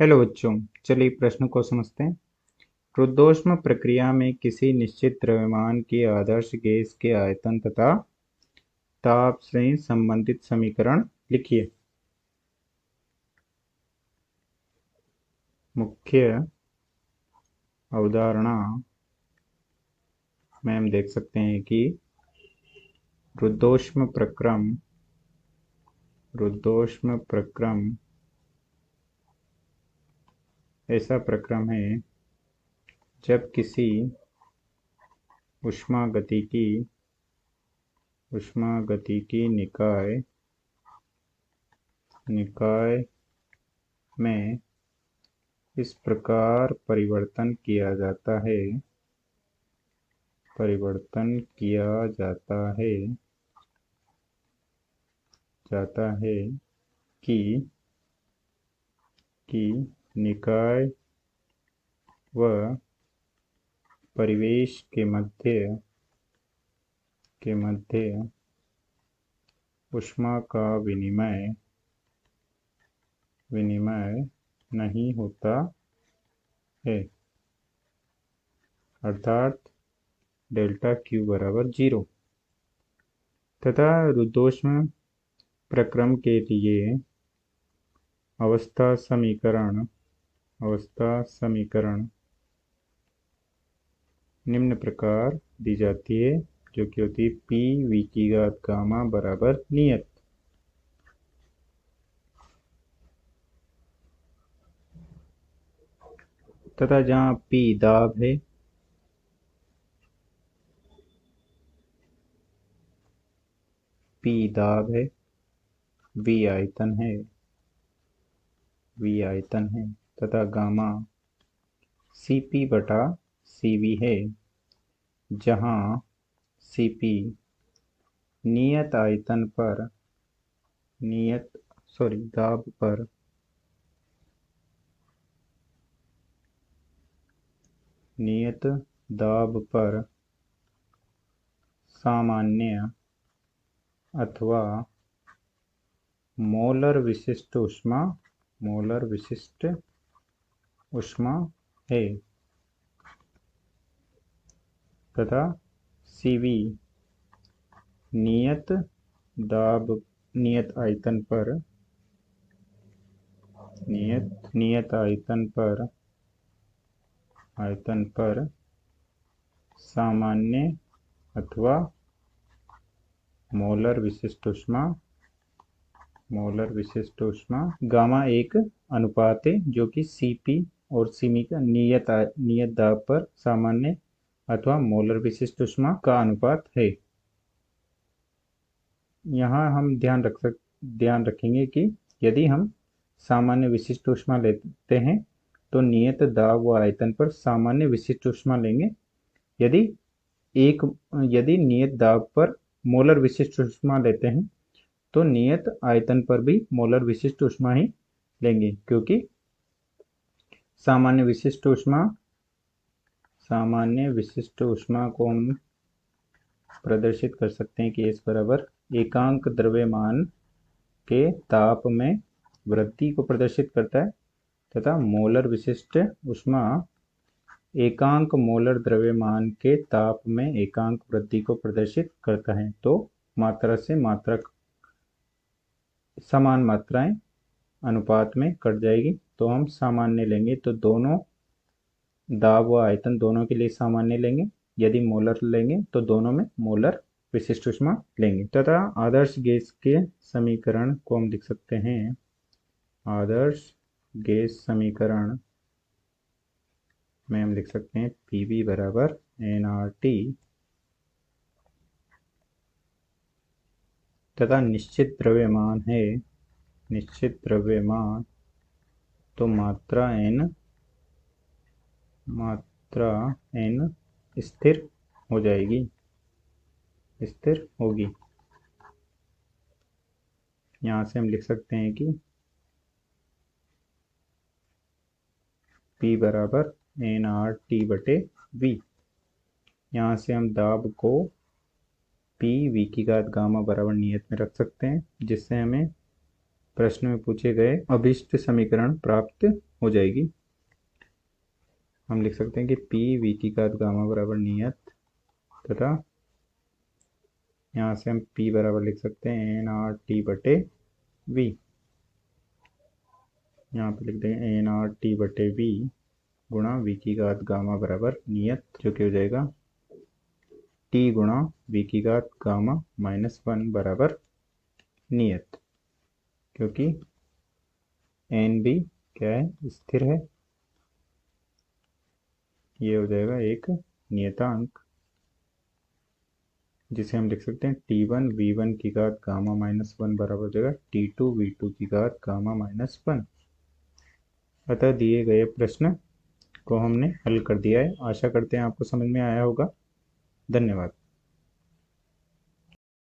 Hello बच्चों, चलिए प्रश्न को समझते हैं। रुद्धोष्म प्रक्रिया में किसी निश्चित द्रव्यमान की आदर्श गैस के आयतन तथा ताप से संबंधित समीकरण लिखिए। मुख्य अवधारणा में हम देख सकते हैं कि रुद्धोष्म प्रक्रम ऐसा प्रक्रम है जब किसी ऊष्मागतिकी निकाय में इस प्रकार परिवर्तन किया जाता है कि निकाय व परिवेश के मध्य ऊष्मा का विनिमय नहीं होता है, अर्थात डेल्टा Q बराबर 0 तथा रुद्धोष्म प्रक्रम के लिए अवस्था समीकरण निम्न प्रकार दी जाती है, जो कि होती है P v की घात गामा बराबर नियत। तथा जहाँ P दाब है, V आयतन है तथा गामा Cp बटा Cv है, जहाँ Cp नियत दाब पर सामान्य अथवा मोलर विशिष्ट ऊष्मा है तथा Cv नियत आयतन पर सामान्य अथवा मोलर विशिष्ट ऊष्मा गामा एक अनुपात है, जो कि Cp और Cv का नियत दाब पर सामान्य अथवा मोलर विशिष्ट ऊष्मा का अनुपात है। यहाँ हम ध्यान रखेंगे कि यदि हम सामान्य विशिष्ट ऊष्मा लेते हैं तो नियत दाब व आयतन पर सामान्य विशिष्ट ऊष्मा लेंगे। यदि नियत दाब पर मोलर विशिष्ट ऊष्मा लेते हैं तो नियत आयतन पर भी मोलर विशिष्ट ऊष्मा ही लेंगे, क्योंकि सामान्य विशिष्ट ऊष्मा को हम प्रदर्शित कर सकते हैं कि S बराबर एकांक द्रव्यमान के ताप में वृद्धि को प्रदर्शित करता है तथा मोलर विशिष्ट ऊष्मा एकांक मोलर द्रव्यमान के ताप में एकांक वृद्धि को प्रदर्शित करता है। तो मात्रा से मात्रक समान मात्राएं अनुपात में कट जाएगी, तो हम सामान्य लेंगे तो दोनों दाब व आयतन दोनों के लिए सामान्य लेंगे। यदि मोलर लेंगे तो दोनों में मोलर विशिष्ट ऊष्मा लेंगे तथा आदर्श गैस के समीकरण को हम लिख सकते हैं। आदर्श गैस समीकरण में हम लिख सकते हैं Pv बराबर nRT तथा निश्चित द्रव्यमान तो मात्रा n स्थिर होगी। यहाँ से हम लिख सकते हैं कि P बराबर nRT बटे V। यहाँ से हम दाब को P v की घात गामा बराबर नियत में रख सकते हैं, जिससे हमें प्रश्न में पूछे गए अभिष्ट समीकरण प्राप्त हो जाएगी। हम लिख सकते हैं कि पी वी की घात गामा बराबर नियत, तथा यहाँ से हम P बराबर लिख सकते हैं एन आर टी बटे वी। यहाँ पे लिख देंगे एन आर टी बटे वी गुणा वी की घात गामा बराबर नियत, जो कि हो जाएगा टी गुणा वी की घात गामा -1 बराबर नियत, क्योंकि एन भी क्या है, स्थिर है। ये हो जाएगा एक नियतांक, जिसे हम लिख सकते हैं T1 V1 की घात गामा -1 बराबर हो जाएगा T2 V2 की घात गामा -1। अतः दिए गए प्रश्न को हमने हल कर दिया है। आशा करते हैं आपको समझ में आया होगा। धन्यवाद।